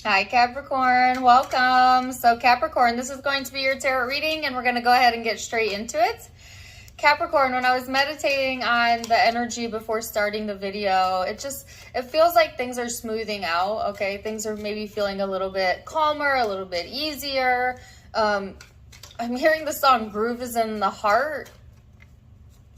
Hi Capricorn, welcome. So Capricorn, this is going to be your tarot reading and we're going to go ahead and get straight into it. Capricorn, when I was meditating on the energy before starting the video, it feels like things are smoothing out, okay? Things are maybe feeling a little bit calmer, a little bit easier. I'm hearing the song Groove is in the Heart.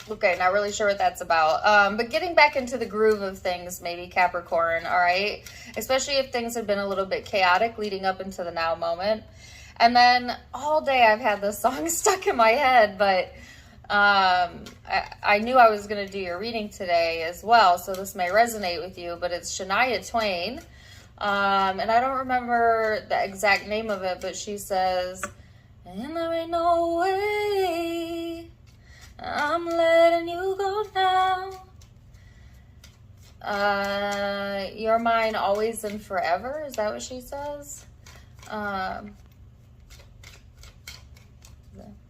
Okay, not really sure what that's about. But getting back into the groove of things, maybe Capricorn, all right? Especially if things have been a little bit chaotic leading up into the now moment. And then all day I've had this song stuck in my head, but I knew I was going to do your reading today as well, so this may resonate with you, but it's Shania Twain. And I don't remember the exact name of it, but she says, "And there ain't no way I'm letting you go now. You're mine always and forever." Is that what she says?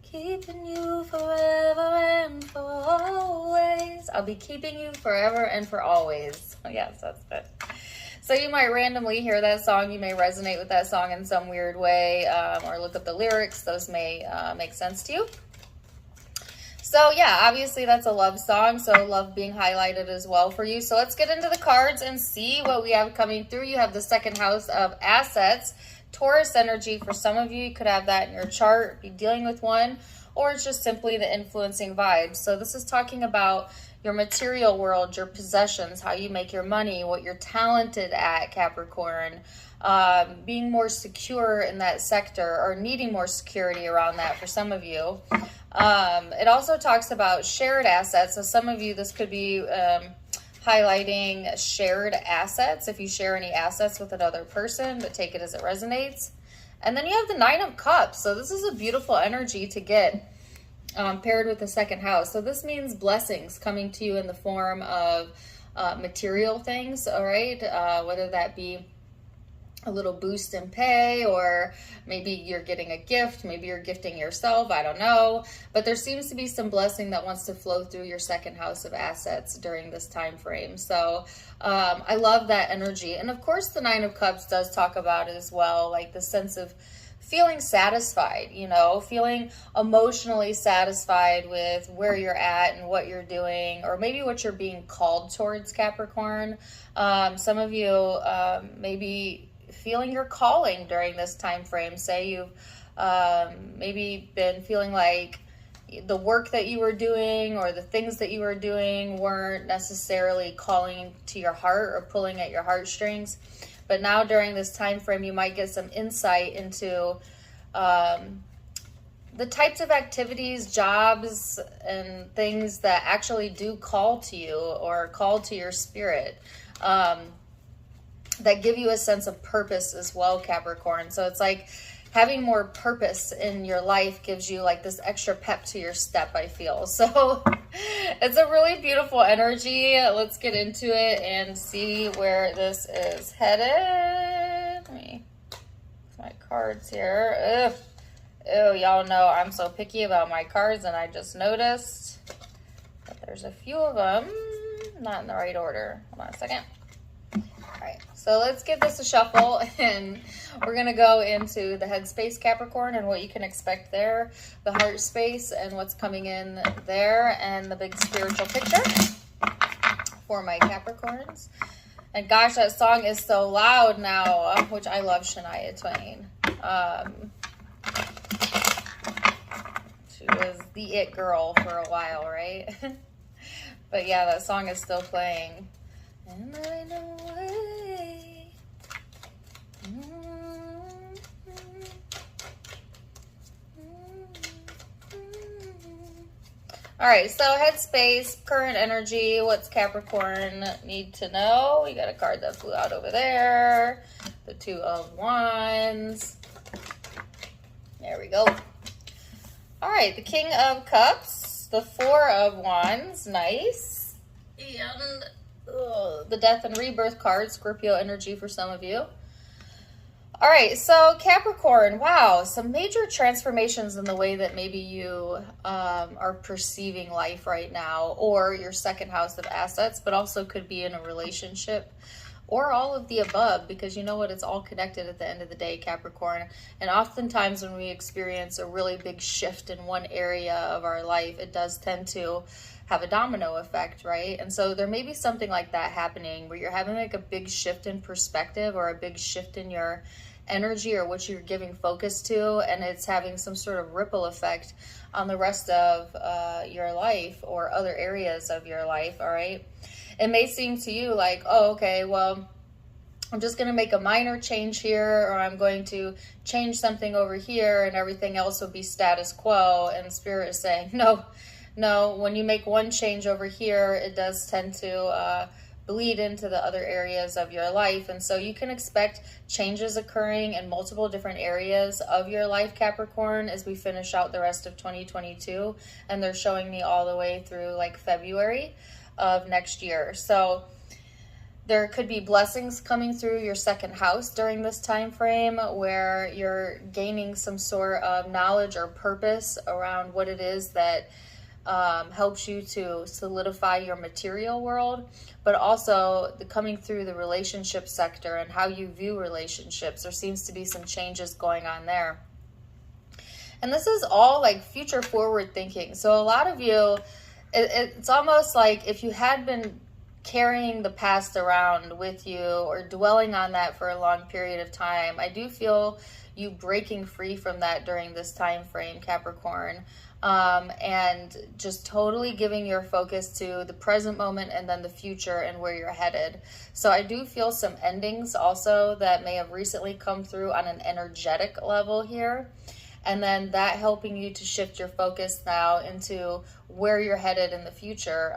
Keeping you forever and for always. I'll be keeping you forever and for always. Yes, that's it. So you might randomly hear that song. You may resonate with that song in some weird way, or look up the lyrics. Those may make sense to you. So yeah, obviously that's a love song, so love being highlighted as well for you. So let's get into the cards and see what we have coming through. You have the second house of assets, Taurus energy. For some of you, you could have that in your chart, be dealing with one, or it's just simply the influencing vibes. So this is talking about your material world, your possessions, how you make your money, what you're talented at, Capricorn, being more secure in that sector or needing more security around that for some of you. It also talks about shared assets. So some of you, this could be highlighting shared assets, if you share any assets with another person, but take it as it resonates. And then you have the Nine of Cups. So this is a beautiful energy to get paired with the second house. So this means blessings coming to you in the form of material things, all right? Whether that be a little boost in pay, or maybe you're getting a gift, maybe you're gifting yourself, I don't know. But there seems to be some blessing that wants to flow through your second house of assets during this time frame. So I love that energy. And of course the Nine of Cups does talk about it as well, like the sense of feeling satisfied, you know, feeling emotionally satisfied with where you're at and what you're doing, or maybe what you're being called towards, Capricorn. Some of you maybe feeling your calling during this time frame. Say you've maybe been feeling like the work that you were doing or the things that you were doing weren't necessarily calling to your heart or pulling at your heartstrings. But now during this time frame, you might get some insight into the types of activities, jobs, and things that actually do call to you or call to your spirit, that give you a sense of purpose as well, Capricorn. So it's like having more purpose in your life gives you like this extra pep to your step, I feel. So it's a really beautiful energy. Let's get into it and see where this is headed. Let me my cards here. Ugh. Ew, y'all know I'm so picky about my cards, and I just noticed that there's a few of them not in the right order. Hold on a second. All right, so let's give this a shuffle, and we're going to go into the headspace, Capricorn, and what you can expect there, the heart space, and what's coming in there, and the big spiritual picture for my Capricorns. And gosh, that song is so loud now, which I love Shania Twain. She was the it girl for a while, right? But yeah, that song is still playing. And I know way. All right, so headspace, current energy, what's Capricorn need to know? We got a card that flew out over there. The Two of Wands. There we go. All right, the King of Cups, the Four of Wands, nice. And the Death and Rebirth card, Scorpio energy for some of you. All right, so Capricorn, wow, some major transformations in the way that maybe you are perceiving life right now, or your second house of assets, but also could be in a relationship or all of the above, because you know what, it's all connected at the end of the day, Capricorn. And oftentimes when we experience a really big shift in one area of our life, it does tend to have a domino effect, right? And so there may be something like that happening where you're having like a big shift in perspective or a big shift in your energy or what you're giving focus to, and it's having some sort of ripple effect on the rest of your life or other areas of your life. All right, it may seem to you like, oh, okay, well, I'm just going to make a minor change here, or I'm going to change something over here and everything else will be status quo. And Spirit is saying, no, when you make one change over here, it does tend to bleed into the other areas of your life. And so you can expect changes occurring in multiple different areas of your life, Capricorn, as we finish out the rest of 2022. And they're showing me all the way through like February of next year. So there could be blessings coming through your second house during this time frame where you're gaining some sort of knowledge or purpose around what it is that helps you to solidify your material world, but also coming through the relationship sector and how you view relationships. There seems to be some changes going on there. And this is all like future forward thinking. So a lot of you, it's almost like if you had been carrying the past around with you or dwelling on that for a long period of time, I do feel you breaking free from that during this time frame, Capricorn. And just totally giving your focus to the present moment and then the future and where you're headed. So I do feel some endings also that may have recently come through on an energetic level here. And then that helping you to shift your focus now into where you're headed in the future.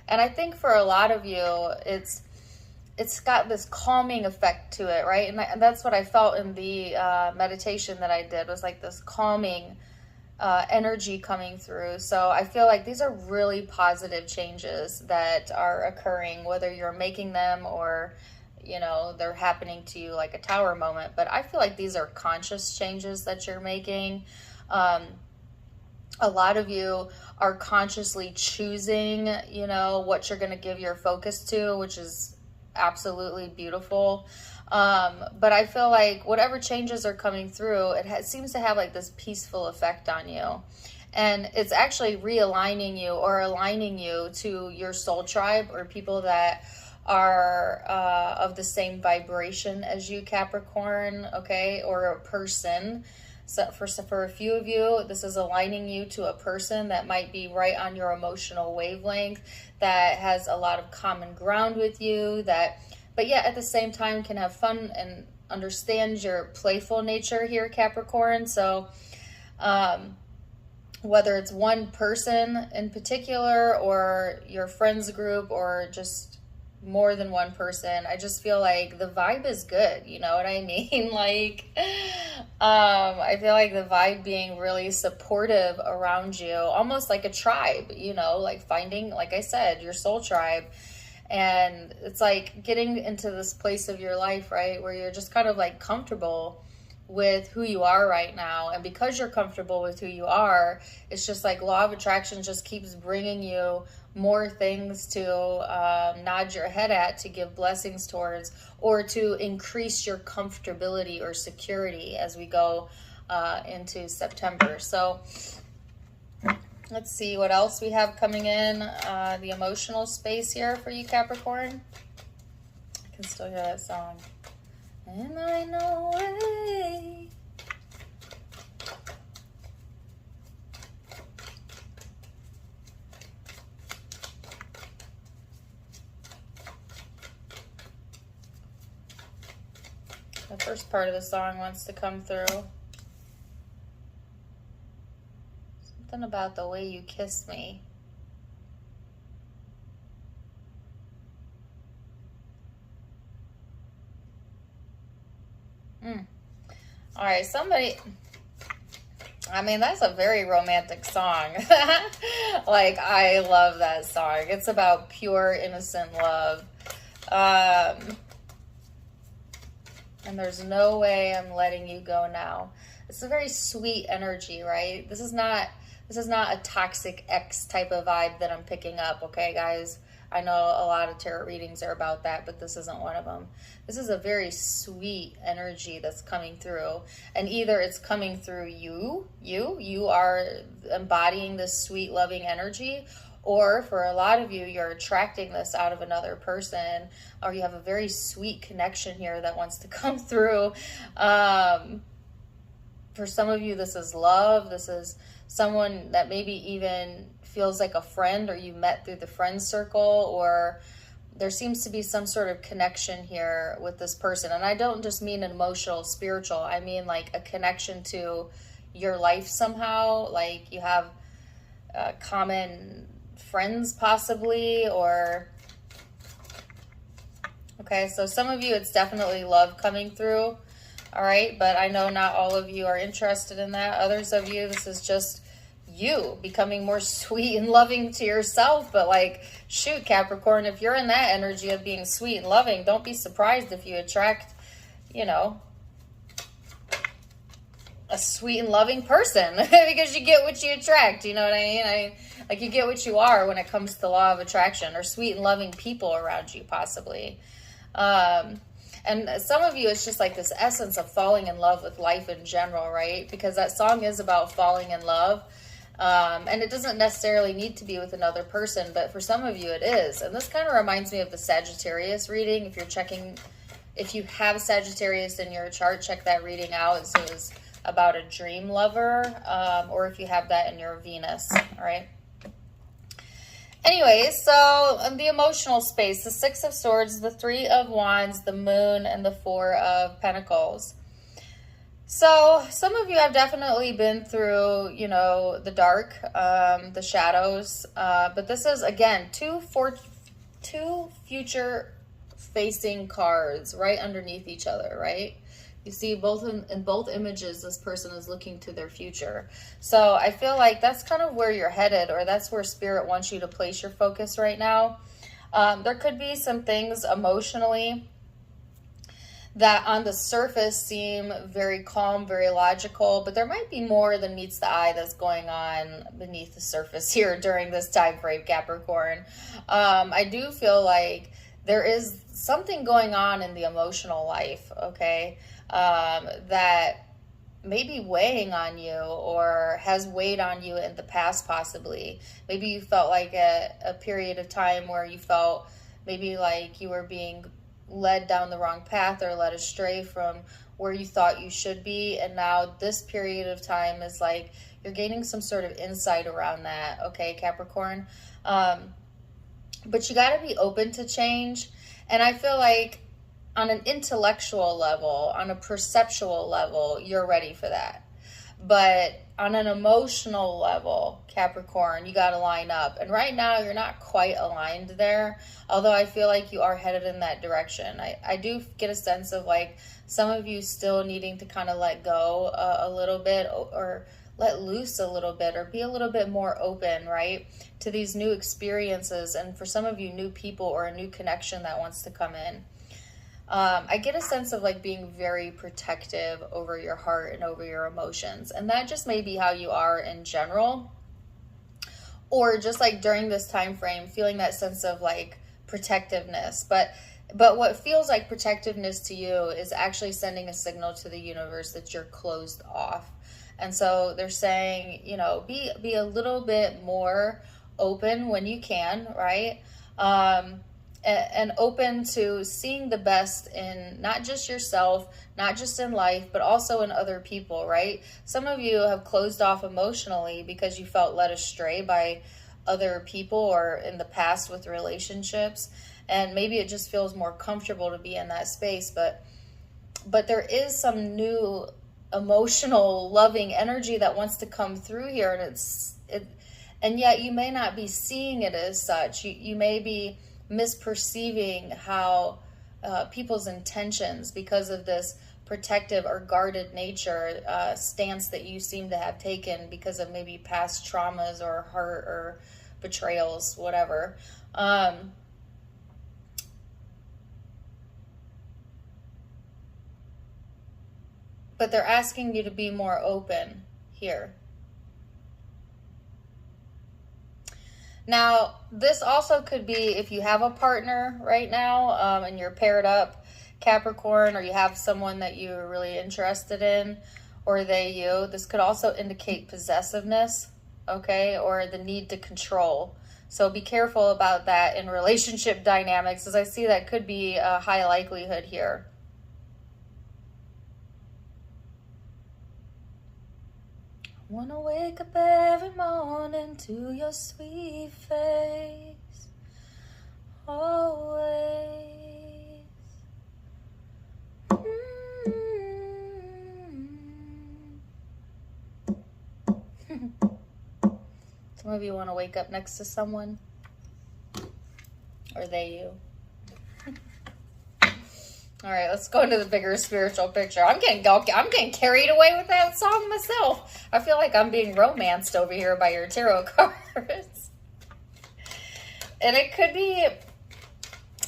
And I think for a lot of you, it's got this calming effect to it, right? And that's what I felt in the meditation that I did, was like this calming energy coming through. So I feel like these are really positive changes that are occurring, whether you're making them or, you know, they're happening to you like a tower moment. But I feel like these are conscious changes that you're making. A lot of you are consciously choosing, you know, what you're going to give your focus to, which is absolutely beautiful. But I feel like whatever changes are coming through, it seems to have like this peaceful effect on you. And it's actually realigning you or aligning you to your soul tribe or people that are of the same vibration as you, Capricorn, okay, or a person. So for a few of you, this is aligning you to a person that might be right on your emotional wavelength, that has a lot of common ground with you, but yet at the same time can have fun and understand your playful nature here, Capricorn. So whether it's one person in particular or your friends group or just more than one person, I just feel like the vibe is good. You know what I mean? Like, I feel like the vibe being really supportive around you, almost like a tribe, you know, like finding, like I said, your soul tribe. And it's like getting into this place of your life, right, where you're just kind of like comfortable with who you are right now. And because you're comfortable with who you are, it's just like law of attraction just keeps bringing you more things to nod your head at, to give blessings towards, or to increase your comfortability or security as we go into September. So let's see what else we have coming in. The emotional space here for you, Capricorn. I can still hear that song. And I know way. The first part of the song wants to come through. Something about the way you kiss me. All right, somebody, I mean, that's a very romantic song. Like, I love that song. It's about pure, innocent love. And there's no way I'm letting you go now. It's a very sweet energy, right? This is not a toxic ex type of vibe that I'm picking up, okay, guys? I know a lot of tarot readings are about that, but this isn't one of them. This is a very sweet energy that's coming through. And either it's coming through you are embodying this sweet, loving energy, or for a lot of you, you're attracting this out of another person, or you have a very sweet connection here that wants to come through. For some of you, this is love. This is someone that maybe even feels like a friend, or you met through the friend circle, or there seems to be some sort of connection here with this person. And I don't just mean an emotional, spiritual. I mean like a connection to your life somehow. Like you have common friends possibly, or okay, so some of you, it's definitely love coming through. All right, but I know not all of you are interested in that. Others of you, this is just you becoming more sweet and loving to yourself. But like, shoot, Capricorn, if you're in that energy of being sweet and loving, don't be surprised if you attract, you know, a sweet and loving person because you get what you attract. You know what I mean? Like you get what you are when it comes to the law of attraction, or sweet and loving people around you possibly. And some of you, it's just like this essence of falling in love with life in general, right? Because that song is about falling in love. And it doesn't necessarily need to be with another person, but for some of you it is. And this kind of reminds me of the Sagittarius reading. If you have Sagittarius in your chart, check that reading out. It was about a dream lover, or if you have that in your Venus, all right? Anyway, so the emotional space, the Six of Swords, the Three of Wands, the Moon, and the Four of Pentacles. So some of you have definitely been through, you know, the dark, the shadows, but this is, again, two future-facing cards right underneath each other, right? You see both in both images, this person is looking to their future. So I feel like that's kind of where you're headed, or that's where Spirit wants you to place your focus right now. There could be some things emotionally that on the surface seem very calm, very logical, but there might be more than meets the eye that's going on beneath the surface here during this time frame, Capricorn. I do feel like there is something going on in the emotional life, okay, that may be weighing on you, or has weighed on you in the past possibly. Maybe you felt like a period of time where you felt maybe like you were being led down the wrong path, or led astray from where you thought you should be, and now this period of time is like you're gaining some sort of insight around that, okay, Capricorn? But you got to be open to change. And I feel like on an intellectual level, on a perceptual level, you're ready for that. But on an emotional level, Capricorn, you got to line up. And right now, you're not quite aligned there, although I feel like you are headed in that direction. I do get a sense of like some of you still needing to kind of let go a little bit, or let loose a little bit, or be a little bit more open, right, to these new experiences. And for some of you, new people, or a new connection that wants to come in. I get a sense of like being very protective over your heart and over your emotions. And that just may be how you are in general, or just like during this time frame, feeling that sense of like protectiveness. But what feels like protectiveness to you is actually sending a signal to the universe that you're closed off. And so they're saying, you know, be a little bit more open when you can, right? And open to seeing the best in not just yourself, not just in life, but also in other people, right? Some of you have closed off emotionally because you felt led astray by other people, or in the past with relationships. And maybe it just feels more comfortable to be in that space. But there is some new emotional, loving energy that wants to come through here. And yet you may not be seeing it as such. You may be misperceiving how people's intentions, because of this protective or guarded nature stance that you seem to have taken because of maybe past traumas or hurt or betrayals, whatever. But they're asking you to be more open here. Now, this also could be if you have a partner right now and you're paired up, Capricorn, or you have someone that you're really interested in, or they you. This could also indicate possessiveness, okay, or the need to control. So be careful about that in relationship dynamics, as I see that could be a high likelihood here. I wanna wake up every morning to your sweet face, always. Some of you want to wake up next to someone, or they you. All right, let's go into the bigger spiritual picture. I'm getting carried away with that song myself. I feel like I'm being romanced over here by your tarot cards. And it could be,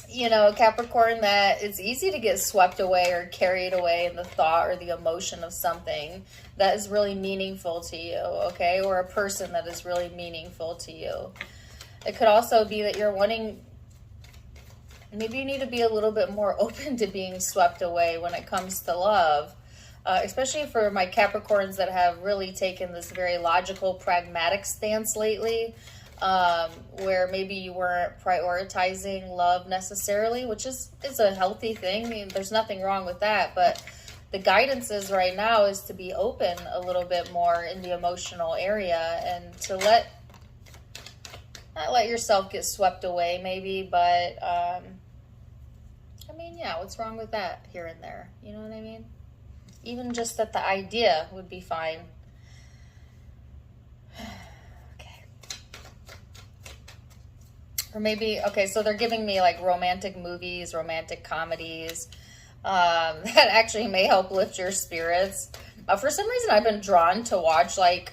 you know, Capricorn, that it's easy to get swept away or carried away in the thought or the emotion of something that is really meaningful to you, okay? Or a person that is really meaningful to you. It could also be that you're wanting, maybe you need to be a little bit more open to being swept away when it comes to love, especially for my Capricorns that have really taken this very logical, pragmatic stance lately, where maybe you weren't prioritizing love necessarily, which is a healthy thing. I mean, there's nothing wrong with that, but the guidance is right now is to be open a little bit more in the emotional area and to not let yourself get swept away maybe, but I mean, yeah, what's wrong with that here and there? You know what I mean? Even just that the idea would be fine. Okay. Or maybe, okay, so they're giving me like romantic movies, romantic comedies, that actually may help lift your spirits. For some reason, I've been drawn to watch like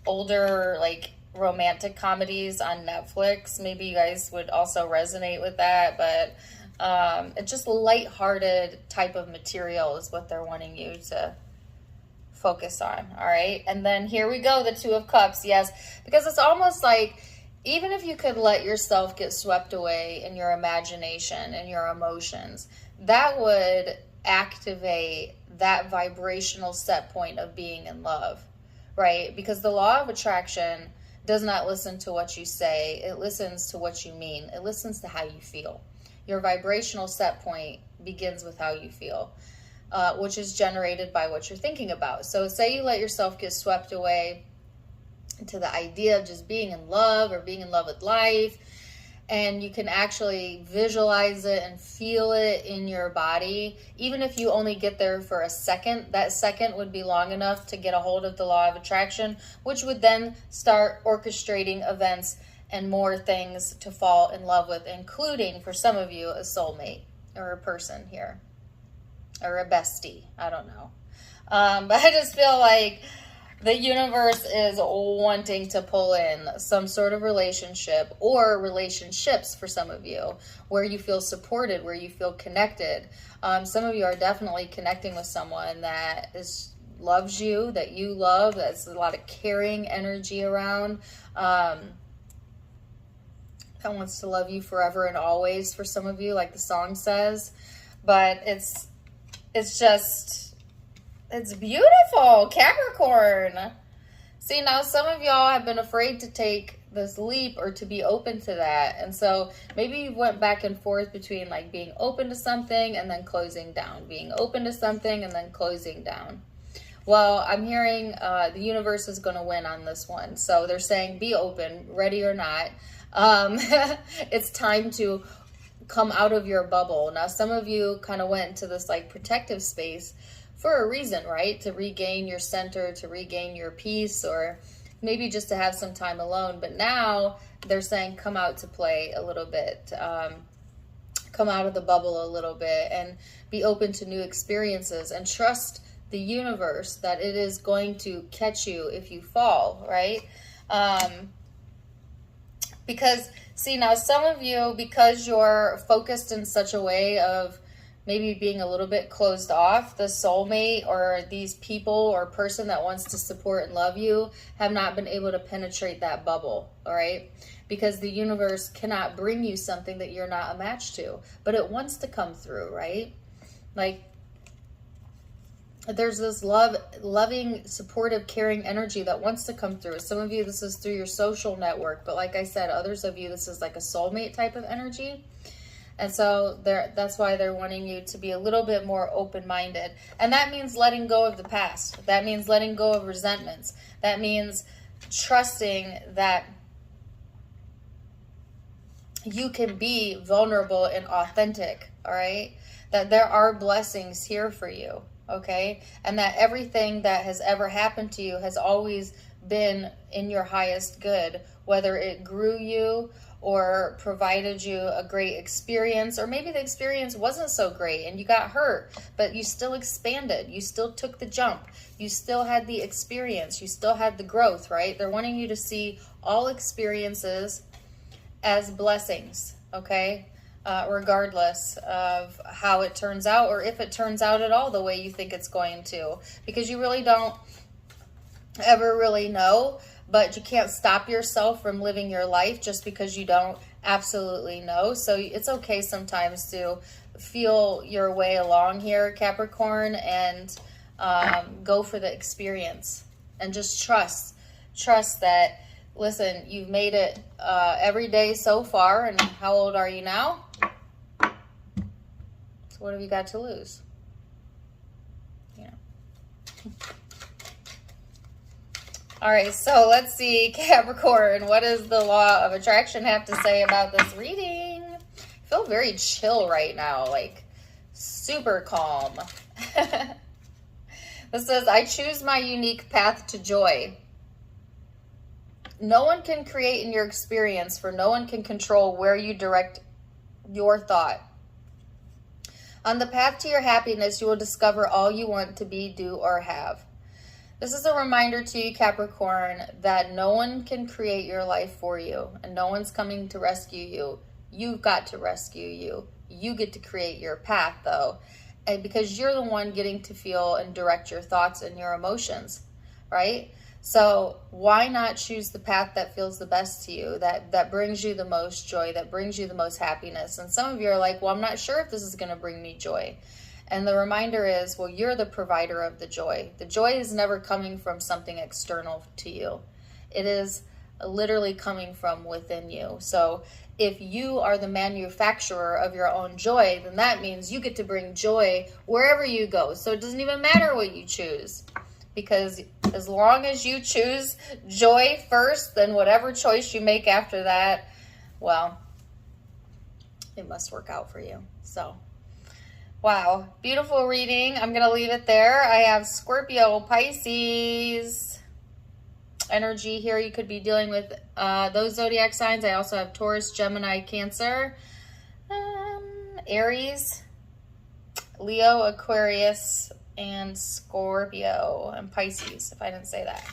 older, like romantic comedies on Netflix. Maybe you guys would also resonate with that, but it's just lighthearted type of material is what they're wanting you to focus on. All right. And then here we go. The Two of Cups. Yes. Because it's almost like, even if you could let yourself get swept away in your imagination and your emotions, that would activate that vibrational set point of being in love, right? Because the law of attraction does not listen to what you say. It listens to what you mean. It listens to how you feel. Your vibrational set point begins with how you feel, which is generated by what you're thinking about. So say you let yourself get swept away into the idea of just being in love or being in love with life, and you can actually visualize it and feel it in your body. Even if you only get there for a second, that second would be long enough to get a hold of the law of attraction, which would then start orchestrating events and more things to fall in love with, including, for some of you, a soulmate or a person here or a bestie. I don't know. But I just feel like the universe is wanting to pull in some sort of relationship or relationships for some of you where you feel supported, where you feel connected. Some of you are definitely connecting with someone that loves you, that you love, that's a lot of caring energy around. That wants to love you forever and always for some of you, like the song says. But it's beautiful, Capricorn. See, now some of y'all have been afraid to take this leap or to be open to that. And so maybe you went back and forth between like being open to something and then closing down, being open to something and then closing down. Well, I'm hearing the universe is going to win on this one. So they're saying be open, ready or not. It's time to come out of your bubble. Now, some of you kind of went into this like protective space for a reason, right? To regain your center, to regain your peace, or maybe just to have some time alone. But now they're saying come out to play a little bit, come out of the bubble a little bit and be open to new experiences and trust the universe that it is going to catch you if you fall, right? Because see, now some of you, because you're focused in such a way of maybe being a little bit closed off. The soulmate or these people or person that wants to support and love you have not been able to penetrate that bubble, all right? Because the universe cannot bring you something that you're not a match to, but it wants to come through, right? Like, there's this loving, supportive, caring energy that wants to come through. Some of you, this is through your social network, but like I said, others of you, this is like a soulmate type of energy. And so that's why they're wanting you to be a little bit more open-minded. And that means letting go of the past. That means letting go of resentments. That means trusting that you can be vulnerable and authentic, all right? That there are blessings here for you, okay? And that everything that has ever happened to you has always been in your highest good, whether it grew you or provided you a great experience, or maybe the experience wasn't so great and you got hurt, but you still expanded, you still took the jump, you still had the experience, you still had the growth, right? They're wanting you to see all experiences as blessings, okay? Regardless of how it turns out, or if it turns out at all the way you think it's going to, because you really don't ever really know. But you can't stop yourself from living your life just because you don't absolutely know. So it's okay sometimes to feel your way along here, Capricorn, and go for the experience. And just trust that, listen, you've made it every day so far. And how old are you now? So what have you got to lose? You know. All right, so let's see, Capricorn, what does the law of attraction have to say about this reading? I feel very chill right now, like super calm. This says, I choose my unique path to joy. No one can create in your experience, for no one can control where you direct your thought. On the path to your happiness, you will discover all you want to be, do, or have. This is a reminder to you, Capricorn, that no one can create your life for you, and no one's coming to rescue you. You've got to rescue you. You get to create your path, though, and because you're the one getting to feel and direct your thoughts and your emotions, right? So why not choose the path that feels the best to you, that brings you the most joy, that brings you the most happiness? And some of you are like, well, I'm not sure if this is going to bring me joy. And the reminder is, well, you're the provider of the joy. The joy is never coming from something external to you. It is literally coming from within you. So if you are the manufacturer of your own joy, then that means you get to bring joy wherever you go. So it doesn't even matter what you choose, because as long as you choose joy first, then whatever choice you make after that, well, it must work out for you. So wow, beautiful reading. I'm going to leave it there. I have Scorpio, Pisces energy here. You could be dealing with those zodiac signs. I also have Taurus, Gemini, Cancer, Aries, Leo, Aquarius, and Scorpio, and Pisces, if I didn't say that.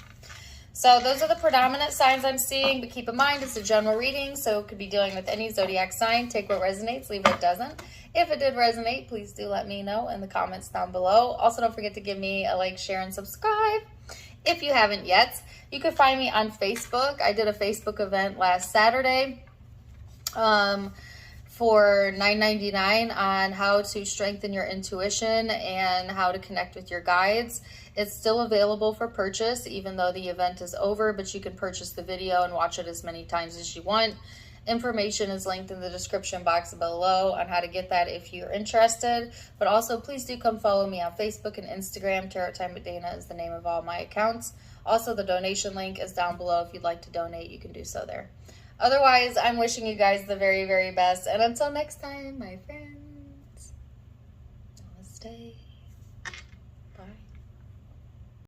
So those are the predominant signs I'm seeing, but keep in mind it's a general reading, so it could be dealing with any zodiac sign. Take what resonates, leave what doesn't. If it did resonate, please do let me know in the comments down below. Also, don't forget to give me a like, share, and subscribe if you haven't yet. You can find me on Facebook. I did a Facebook event last Saturday for $9.99 on how to strengthen your intuition and how to connect with your guides. It's still available for purchase, even though the event is over, but you can purchase the video and watch it as many times as you want. Information is linked in the description box below on how to get that if you're interested. But also, please do come follow me on Facebook and Instagram. Tarot Time with Dana is the name of all my accounts. Also, the donation link is down below. If you'd like to donate, you can do so there. Otherwise, I'm wishing you guys the very, very best. And until next time, my friends, namaste.